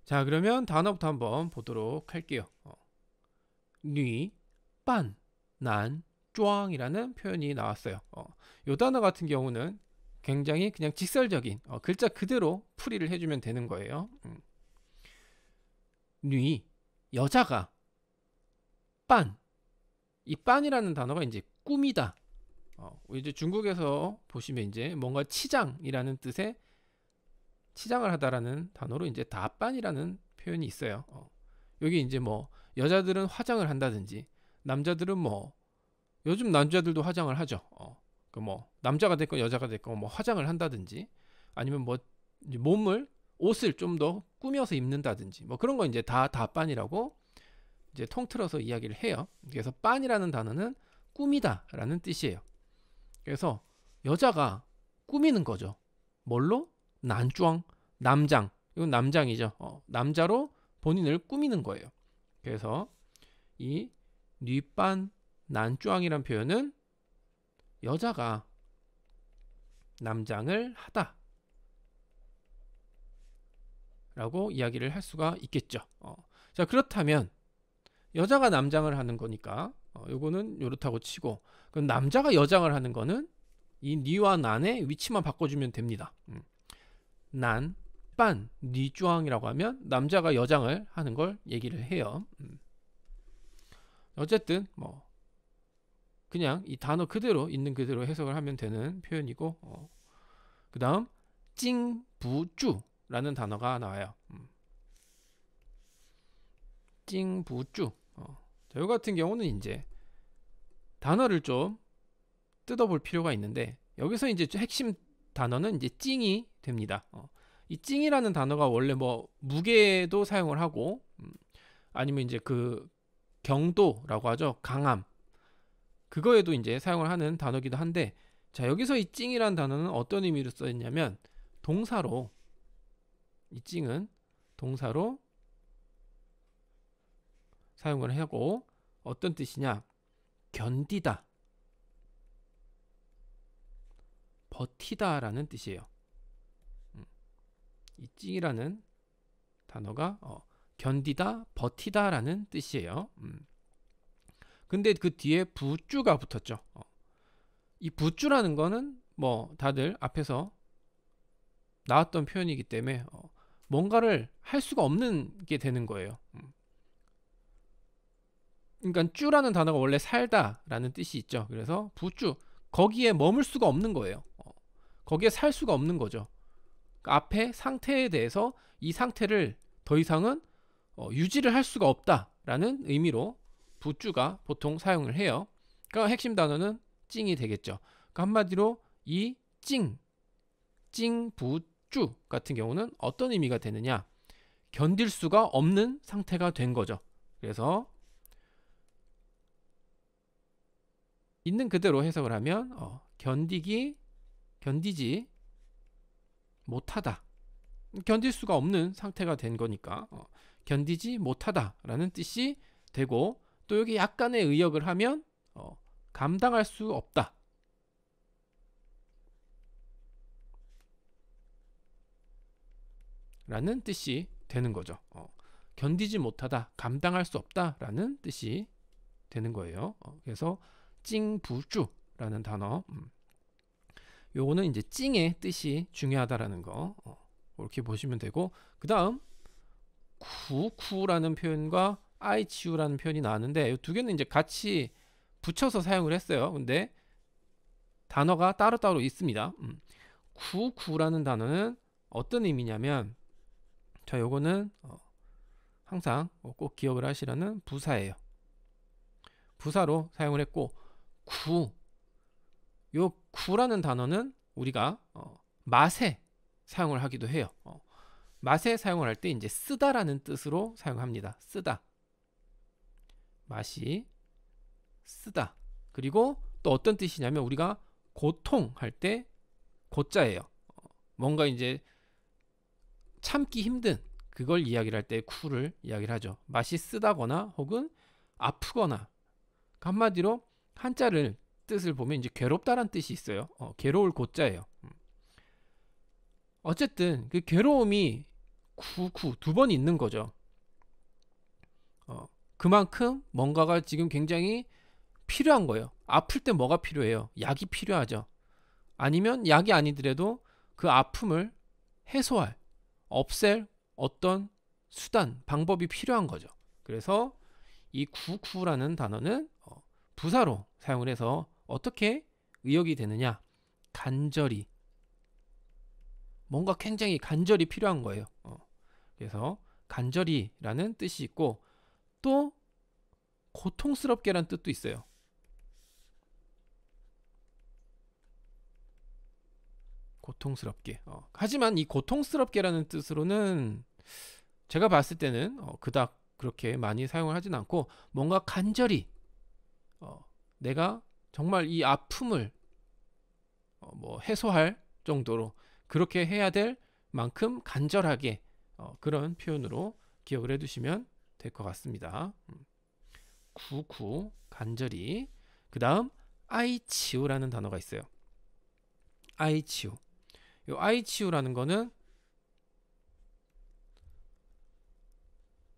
자, 그러면 단어부터 한번 보도록 할게요. 뉘, 빤, 난, 쭈앙이라는 표현이 나왔어요. 이 단어 같은 경우는 굉장히 그냥 직설적인 글자 그대로 풀이를 해주면 되는 거예요. 뉘, 여자가, 빤, 이 빤이라는 단어가 이제 꿈이다. 이제 중국에서 보시면 이제 뭔가 치장이라는 뜻의 치장을 하다라는 단어로 이제 다빤이라는 표현이 있어요. 여기 이제 뭐 여자들은 화장을 한다든지 남자들은 뭐 요즘 남자들도 화장을 하죠. 그 뭐 남자가 됐건 여자가 됐건 뭐 화장을 한다든지 아니면 뭐 몸을 옷을 좀 더 꾸며서 입는다든지 뭐 그런 거 이제 다빤이라고 이제 통틀어서 이야기를 해요. 그래서 빤이라는 단어는 꾸미다라는 뜻이에요. 그래서 여자가 꾸미는 거죠. 뭘로? 난쭈앙, 남장. 이건 남장이죠. 남자로 본인을 꾸미는 거예요. 그래서 이 뉘빤 난쭈앙이란 표현은 여자가 남장을 하다 라고 이야기를 할 수가 있겠죠. 자, 그렇다면 여자가 남장을 하는 거니까 요거는 요렇다고 치고, 그럼 남자가 여장을 하는 거는 이 니와 난의 위치만 바꿔주면 됩니다. 난, 빤, 니쭈앙이라고 하면 남자가 여장을 하는 걸 얘기를 해요. 어쨌든 뭐 그냥 이 단어 그대로 있는 그대로 해석을 하면 되는 표현이고, 그 다음 찡부쭈라는 단어가 나와요. 찡부쭈. 자, 요 같은 경우는 이제 단어를 좀 뜯어볼 필요가 있는데, 여기서 이제 핵심 단어는 이제 찡이 됩니다. 이 찡이라는 단어가 원래 뭐 무게도 사용을 하고, 아니면 이제 그 경도라고 하죠. 강함. 그거에도 이제 사용을 하는 단어기도 한데, 자, 여기서 이 찡이라는 단어는 어떤 의미로 써있냐면 동사로, 이 찡은 동사로 사용을 하고, 어떤 뜻이냐? 견디다, 버티다라는 뜻이에요. 이 찡이라는 단어가 견디다, 버티다라는 뜻이에요. 근데 그 뒤에 부쭈가 붙었죠. 이 부쭈라는 거는 뭐 다들 앞에서 나왔던 표현이기 때문에 뭔가를 할 수가 없는 게 되는 거예요. 그러니까 쭈라는 단어가 원래 살다라는 뜻이 있죠. 그래서 부쭈, 거기에 머물 수가 없는 거예요. 거기에 살 수가 없는 거죠. 그러니까 앞에 상태에 대해서 이 상태를 더 이상은 유지를 할 수가 없다라는 의미로 부쭈가 보통 사용을 해요. 그러니까 핵심 단어는 찡이 되겠죠. 그러니까 한마디로 이 찡부쭈 같은 경우는 어떤 의미가 되느냐? 견딜 수가 없는 상태가 된 거죠. 그래서 있는 그대로 해석을 하면 견디지 못하다, 견딜 수가 없는 상태가 된 거니까 견디지 못하다라는 뜻이 되고, 또 여기 약간의 의역을 하면 감당할 수 없다 라는 뜻이 되는 거죠. 견디지 못하다, 감당할 수 없다 라는 뜻이 되는 거예요. 그래서 찡부쭈라는 단어, 요거는 이제 찡의 뜻이 중요하다라는 거 이렇게 보시면 되고, 그 다음 쿠라는 표현과 아이치우라는 표현이 나왔는데, 이 두 개는 이제 같이 붙여서 사용을 했어요. 근데 단어가 따로따로 있습니다. 쿠라는 단어는 어떤 의미냐면, 자, 요거는 항상 꼭 기억을 하시라는 부사예요. 부사로 사용을 했고, 요 쿠라는 단어는 우리가 맛에 사용을 하기도 해요. 맛에 사용을 할 때 이제 쓰다라는 뜻으로 사용합니다. 쓰다, 맛이 쓰다. 그리고 또 어떤 뜻이냐면, 우리가 고통할 때 고자예요. 뭔가 이제 참기 힘든 그걸 이야기를 할 때 쿠를 이야기를 하죠. 맛이 쓰다거나 혹은 아프거나. 한마디로 한자를 뜻을 보면 이제 괴롭다라는 뜻이 있어요. 괴로울 고자예요. 어쨌든 그 괴로움이 쿠쿠 두 번 있는 거죠. 그만큼 뭔가가 지금 굉장히 필요한 거예요. 아플 때 뭐가 필요해요? 약이 필요하죠. 아니면 약이 아니더라도 그 아픔을 해소할, 없앨 어떤 수단, 방법이 필요한 거죠. 그래서 이 쿠쿠라는 단어는 부사로 사용을 해서 어떻게 의역이 되느냐? 간절히, 뭔가 굉장히 간절히 필요한 거예요. 그래서 간절히라는 뜻이 있고 또 고통스럽게라는 뜻도 있어요. 고통스럽게. 하지만 이 고통스럽게라는 뜻으로는 제가 봤을 때는 그닥 그렇게 많이 사용을 하진 않고 뭔가 간절히 내가 정말 이 아픔을 뭐 해소할 정도로 그렇게 해야 될 만큼 간절하게 그런 표현으로 기억을 해두시면 될 것 같습니다. 구구 간절히. 그 다음 아이치우라는 단어가 있어요. 아이치우. 이 아이치우라는 거는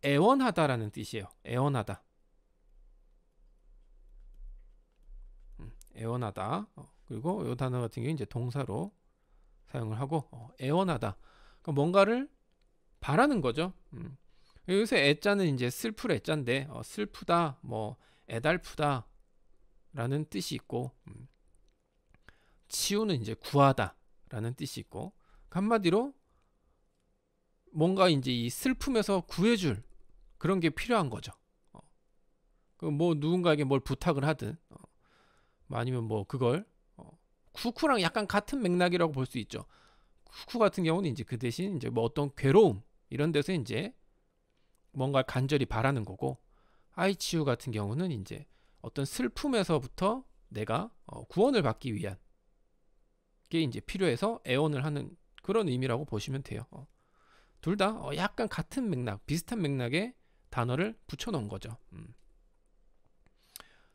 애원하다라는 뜻이에요. 애원하다. 애원하다. 그리고 이 단어 같은 경우 이제 동사로 사용을 하고 애원하다. 그러니까 뭔가를 바라는 거죠. 여기서 애자는 이제 슬플 애자인데 슬프다, 뭐 애달프다 라는 뜻이 있고 치우는 이제 구하다 라는 뜻이 있고 한마디로 뭔가 이제 이 슬픔에서 구해줄 그런 게 필요한 거죠. 뭐 누군가에게 뭘 부탁을 하든 아니면 뭐 그걸 쿠쿠랑 약간 같은 맥락이라고 볼 수 있죠. 쿠쿠 같은 경우는 이제 그 대신 이제 뭐 어떤 괴로움 이런 데서 이제 뭔가 간절히 바라는 거고 아이치유 같은 경우는 이제 어떤 슬픔에서부터 내가 구원을 받기 위한 게 이제 필요해서 애원을 하는 그런 의미라고 보시면 돼요. 둘 다 약간 같은 맥락, 비슷한 맥락의 단어를 붙여놓은 거죠.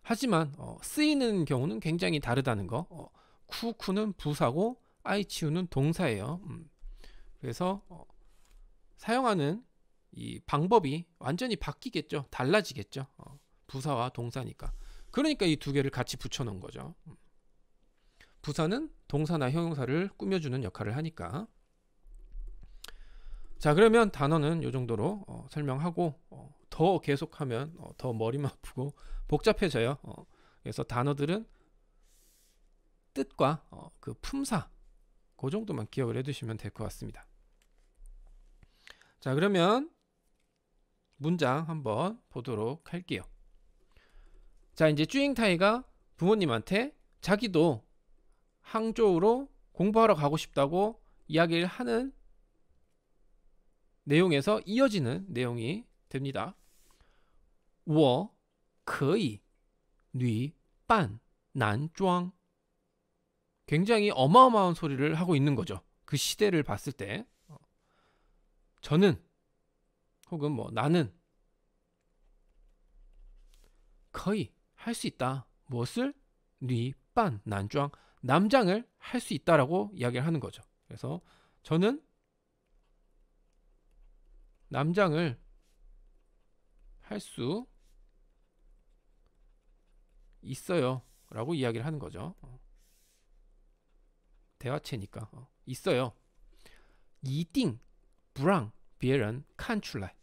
하지만 쓰이는 경우는 굉장히 다르다는 거. 쿠쿠는 부사고 아이치유는 동사예요. 그래서 사용하는 이 방법이 완전히 바뀌겠죠. 달라지겠죠. 부사와 동사니까. 그러니까 이 두 개를 같이 붙여놓은 거죠. 부사는 동사나 형용사를 꾸며주는 역할을 하니까. 자, 그러면 단어는 이 정도로 설명하고 더 계속하면 더 머리만 아프고 복잡해져요. 그래서 단어들은 뜻과 그 품사 그 정도만 기억을 해두시면 될 것 같습니다. 자, 그러면 문장 한번 보도록 할게요. 자, 이제 쭈잉타이가 부모님한테 자기도 항저우로 공부하러 가고 싶다고 이야기를 하는 내용에서 이어지는 내용이 됩니다. 我可以女扮男装. 굉장히 어마어마한 소리를 하고 있는 거죠. 그 시대를 봤을 때 저는 혹은 뭐 나는 可以 할 수 있다. 무엇을? 女扮男装 남장을 할 수 있다라고 이야기를 하는 거죠. 그래서 저는 남장을 할 수 있어요 라고 이야기를 하는 거죠. 대화체니까 있어요. 一定不让别人看出来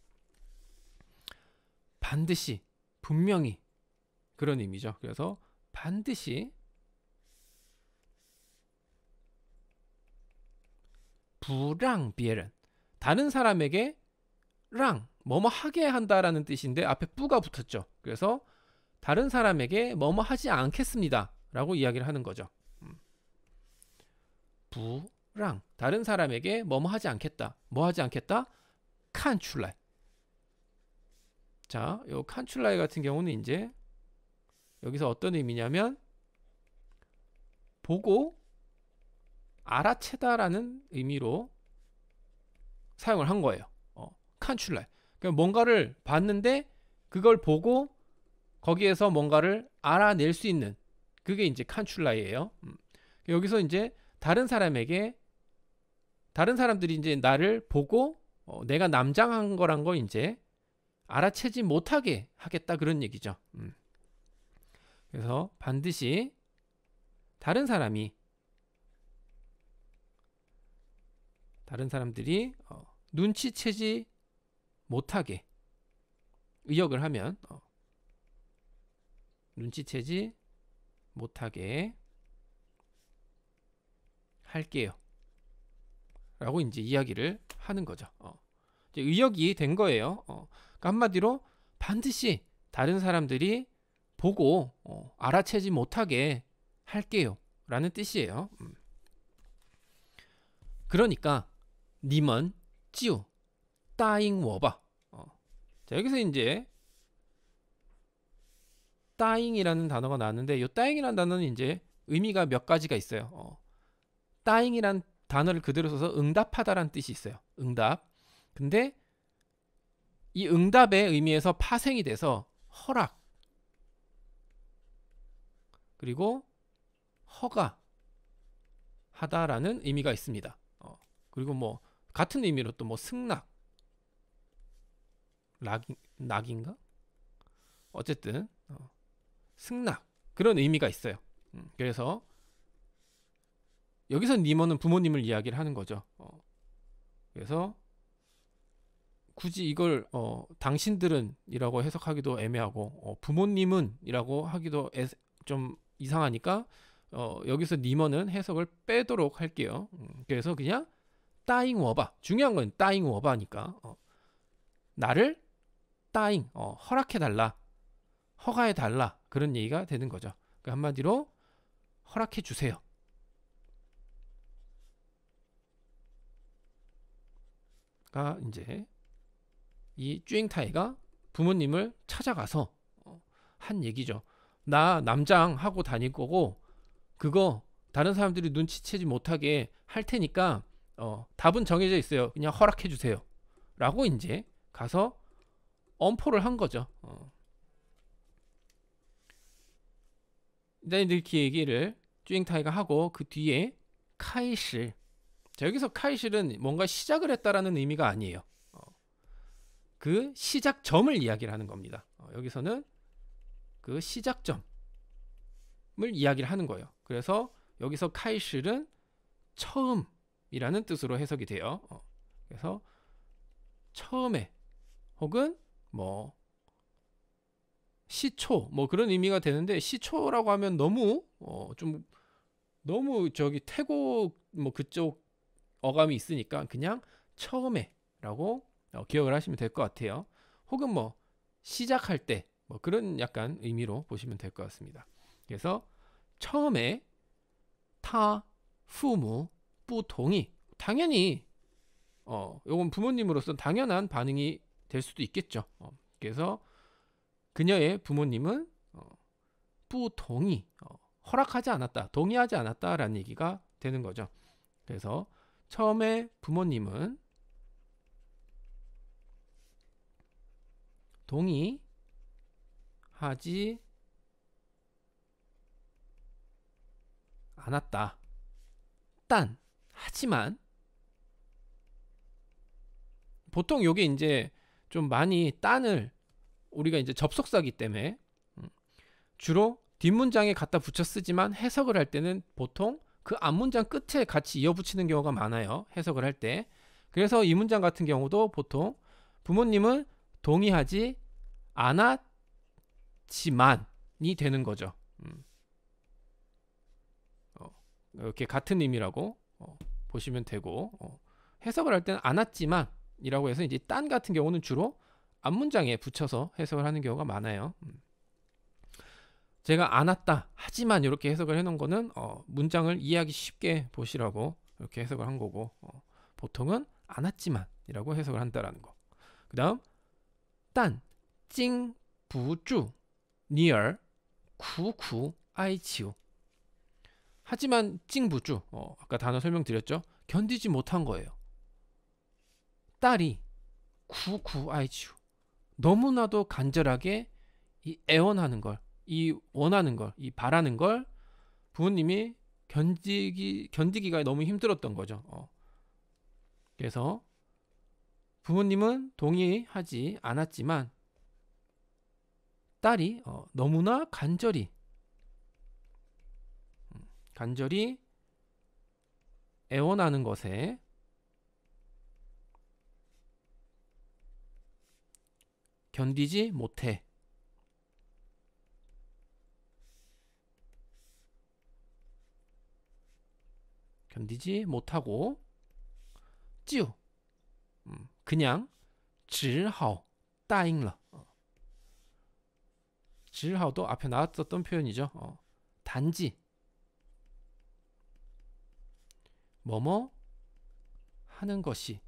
반드시 분명히 그런 의미죠. 그래서 반드시 不让别人 다른 사람에게 让 뭐뭐 하게 한다라는 뜻인데 앞에 뿌가 붙었죠. 그래서 다른 사람에게 뭐뭐 하지 않겠습니다 라고 이야기를 하는 거죠. 不让 다른 사람에게 뭐뭐 하지 않겠다. 뭐 하지 않겠다? 看出来 자, 요 看出来 같은 경우는 이제 여기서 어떤 의미냐면 보고 알아채다라는 의미로 사용을 한 거예요. 看出来 그러니까 뭔가를 봤는데 그걸 보고 거기에서 뭔가를 알아낼 수 있는 그게 이제 看出来예요. 여기서 이제 다른 사람들이 이제 나를 보고 내가 남장한 거란 거 이제 알아채지 못하게 하겠다 그런 얘기죠. 그래서 반드시 다른 사람들이 눈치채지 못하게 의역을 하면 눈치채지 못하게 할게요 라고 이제 이야기를 하는 거죠. 이제 의역이 된 거예요. 그러니까 한마디로 반드시 다른 사람들이 보고 알아채지 못하게 할게요 라는 뜻이에요. 그러니까 님은 就答应我吧. 자, 여기서 이제 따잉이라는 단어가 나왔는데 이 따잉이라는 단어는 이제 의미가 몇 가지가 있어요. 따잉이라는 단어를 그대로 써서 응답하다라는 뜻이 있어요. 응답. 근데 이 응답의 의미에서 파생이 돼서 허락 그리고 허가하다라는 의미가 있습니다. 그리고 뭐 같은 의미로 또 뭐 승낙, 낙인가? 어쨌든 승낙 그런 의미가 있어요. 그래서 여기서 니모는 부모님을 이야기를 하는 거죠. 그래서 굳이 이걸 당신들은 이라고 해석하기도 애매하고 부모님은 이라고 하기도 좀 이상하니까 여기서 니모는 해석을 빼도록 할게요. 그래서 그냥 따잉 워바, 중요한 건 따잉 워바니까 나를 따잉 허락해달라, 허가해달라 그런 얘기가 되는 거죠. 그러니까 한마디로 허락해주세요. 가 이제 이 쭈잉타이가 부모님을 찾아가서 한 얘기죠. 나 남장 하고 다닐 거고 그거 다른 사람들이 눈치채지 못하게 할 테니까 답은 정해져 있어요. 그냥 허락해 주세요. 라고 이제 가서 엄포를 한 거죠. 일단 이렇게 얘기를 쭈잉타이가 하고 그 뒤에 카이실. 자, 여기서 카이실은 뭔가 시작을 했다라는 의미가 아니에요. 그 시작점을 이야기를 하는 겁니다. 여기서는 그 시작점을 이야기를 하는 거예요. 그래서 여기서 카이실은 처음이라는 뜻으로 해석이 돼요. 그래서 처음에 혹은 뭐 시초 뭐 그런 의미가 되는데 시초라고 하면 너무 좀 너무 저기 태고 뭐 그쪽 어감이 있으니까 그냥 처음에라고 기억을 하시면 될 것 같아요. 혹은 뭐 시작할 때 뭐 그런 약간 의미로 보시면 될 것 같습니다. 그래서 처음에 타 부모不同意 당연히 요건 부모님으로서 당연한 반응이 될 수도 있겠죠. 그래서 그녀의 부모님은 不同意 허락하지 않았다, 동의하지 않았다라는 얘기가 되는 거죠. 그래서 처음에 부모님은 동의하지 않았다. 하지만 보통 요게 이제 좀 많이 딴을 우리가 이제 접속사기 때문에 주로 뒷문장에 갖다 붙여 쓰지만 해석을 할 때는 보통 그 앞문장 끝에 같이 이어붙이는 경우가 많아요. 해석을 할 때. 그래서 이 문장 같은 경우도 보통 부모님은 동의하지 않았지만이 되는 거죠. 이렇게 같은 의미라고 보시면 되고 해석을 할 때는 않았지만이라고 해서 이제 딴 같은 경우는 주로 앞문장에 붙여서 해석을 하는 경우가 많아요. 제가 않았다 하지만 이렇게 해석을 해놓은 거는 문장을 이해하기 쉽게 보시라고 이렇게 해석을 한 거고 보통은 않았지만이라고 해석을 한다라는 거. 그 다음 딴 찡 부주 니얼 쿠쿠 아이치우. 하지만 찡부주 아까 단어 설명드렸죠. 견디지 못한 거예요. 딸이 쿠쿠 아이치우 너무나도 간절하게 이 애원하는 걸, 이 원하는 걸, 이 바라는 걸 부모님이 견디기가 너무 힘들었던 거죠. 그래서 부모님은 동의하지 않았지만 딸이 너무나 간절히 애원하는 것에 견디지 못해 견디지 못하고 就 그냥 只好答应了 只好도 앞에 나왔었던 표현이죠. 단지 뭐뭐 하는 것이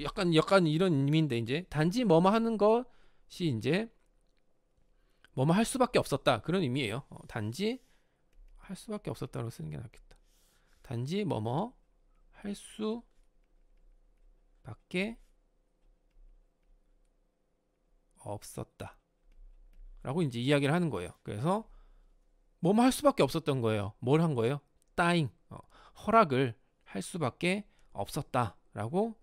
약간 이런 의미인데 이제 단지 뭐뭐 하는 것이 이제 뭐뭐 할 수밖에 없었다 그런 의미예요. 단지 할 수밖에 없었다고 쓰는 게 낫겠다. 단지 뭐뭐 할 수밖에 없었다 라고 이제 이야기를 하는 거예요. 그래서 뭐뭐 할 수밖에 없었던 거예요. 뭘 한 거예요? 따잉 허락을 할 수밖에 없었다 라고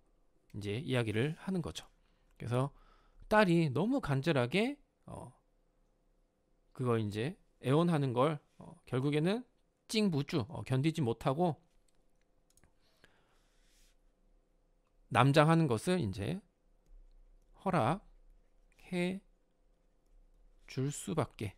이제 이야기를 하는 거죠. 그래서 딸이 너무 간절하게 그거 이제 애원하는 걸 결국에는 찡부주 견디지 못하고 남장하는 것을 이제 허락해 줄 수밖에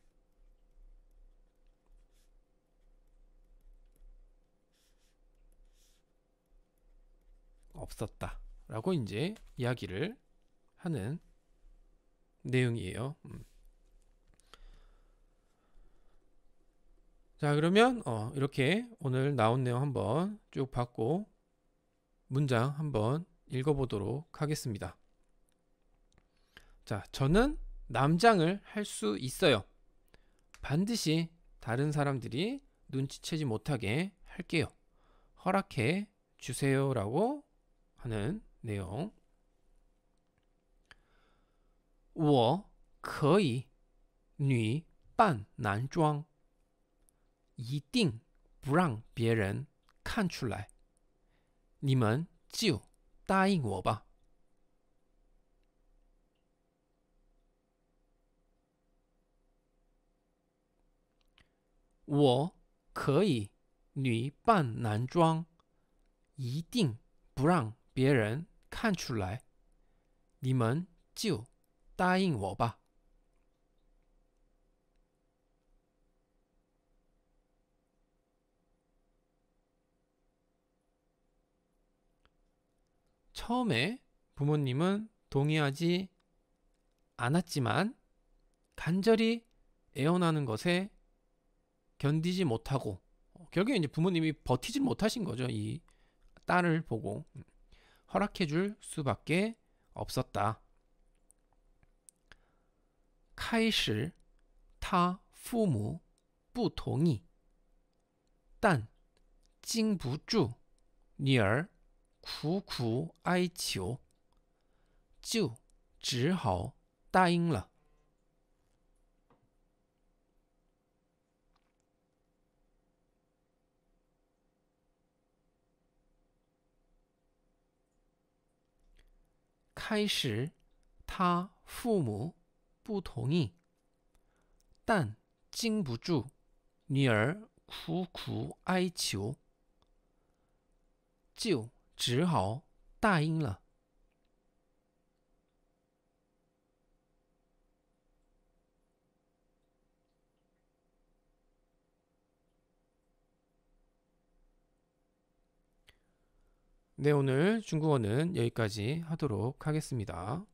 없었다 라고 이제 이야기를 하는 내용이에요. 자, 그러면 이렇게 오늘 나온 내용 한번 쭉 봤고 문장 한번 읽어보도록 하겠습니다. 자, 저는 남장을 할 수 있어요. 반드시 다른 사람들이 눈치채지 못하게 할게요. 허락해 주세요 라고 하는 내용. 我可以女扮男装一定不让别人看出来你们就答应我吧我可以女扮男装一定不让别人看出来你们就答应我吧 처음에 부모님은 동의하지 않았지만 간절히 애원하는 것에 견디지 못하고 결국에 이제 부모님이 버티질 못하신 거죠. 이 딸을 보고 허락해 줄 수밖에 없었다. 开始他父母不同意但经不住女儿苦苦哀求就只好答应了开始他父母不同意但经不住女儿苦苦哀求就只好答应了 네, 오늘 중국어는 여기까지 하도록 하겠습니다.